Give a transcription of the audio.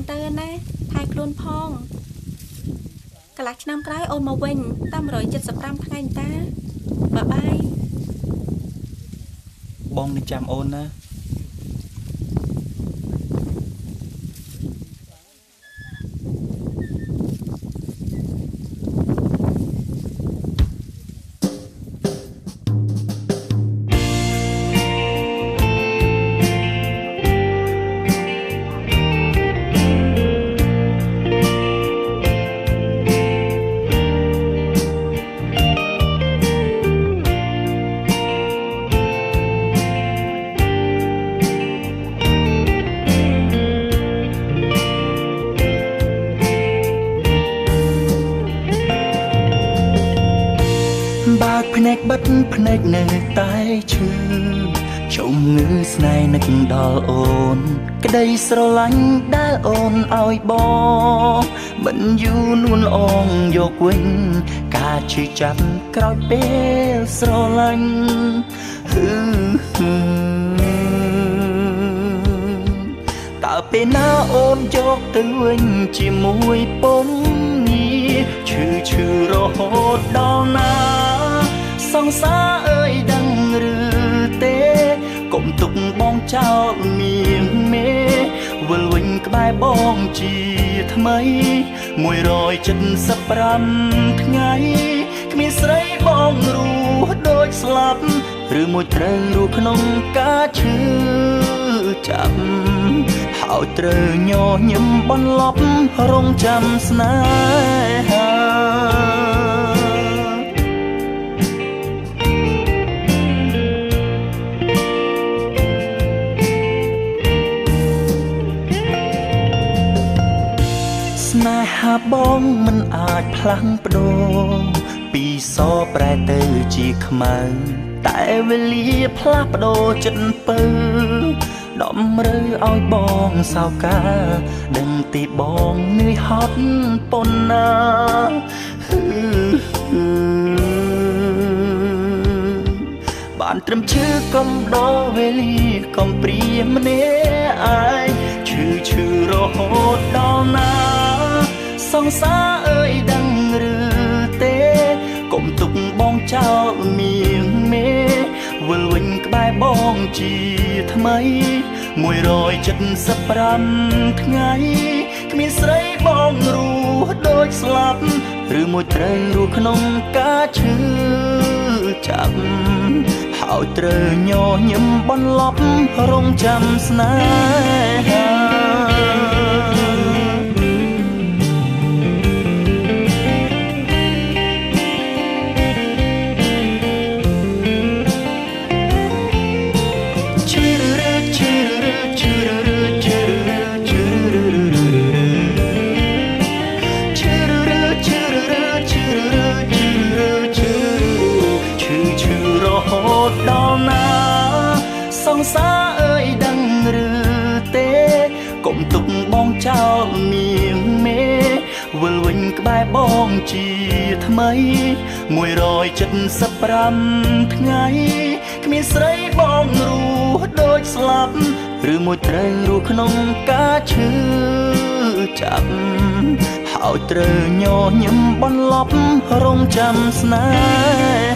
ទៅណាថែខ្លួនផងកន្លះឆ្នាំក្រោយអូនមកវិញតាម175ថ្ងៃតាបាយបងនឹងចាំអូនណាបើភ្នែកបិទភ្នែកនៅតែឈឺជំងឺស្នេហ៍នឹកដល់អូនក្តីស្រឡាញ់ដែលអូនឲ្យបងមិនយូរនួនអងយកវិញការឈឺចាប់ក្រោយពេលស្រឡាញ់តើពេលណាអូនយកទៅវិញជាមួយពុំនេះឈឺរហូតដល់ណាសង្សារអើយដឹងឬទេកុំទុកបងចោលមៀងមេវិលវិញក្បែរបងជាថ្មី175ថ្ងៃគ្មានស្រីបងរស់ដូចស្លាប់ឬមួយត្រូវរស់ក្នុងការឈឺចាប់ហើយត្រូវញញឹមបន្លប់រងចាំស្នេហាស្នេហាបងមិនអាចផ្លាស់ប្ដូរពីសប្រែទៅជាខ្មៅតែវេលាផ្លាស់ប្ដូរចិត្តពើដំរើឲ្យបងសោកាដឹងទីបងនឿយហត់ប៉ុណ្ណាបានត្រឹមឈឺកំដរវេលាកំព្រាម្នាក់ឯងឈឺរហូតដល់ណាសង្សារអើយដឹងឬទេកុំទុកបងចោលមៀងមេវិលវិញក្បែរបងជាថ្មី175ថ្ងៃគ្មានស្រីបងរស់ដូចស្លាប់ឬមួយត្រូវរស់ក្នុងការឈឺចាប់ហើយត្រូវញញឹមបន្លប់រងចាំស្នេហាដល់ណាសង្សារអើយដឹងឬទេកុំទុកបងចោលមៀងមេវិលវិញក្បែរបងជាថ្មី175ថ្ងៃគ្មានស្រីបងរស់ដូចស្លាប់ឬមួយត្រូវរស់ក្នុងការឈឺចាប់ហើយត្រូវញញឹមបន្លប់រងចាំស្នេហ៍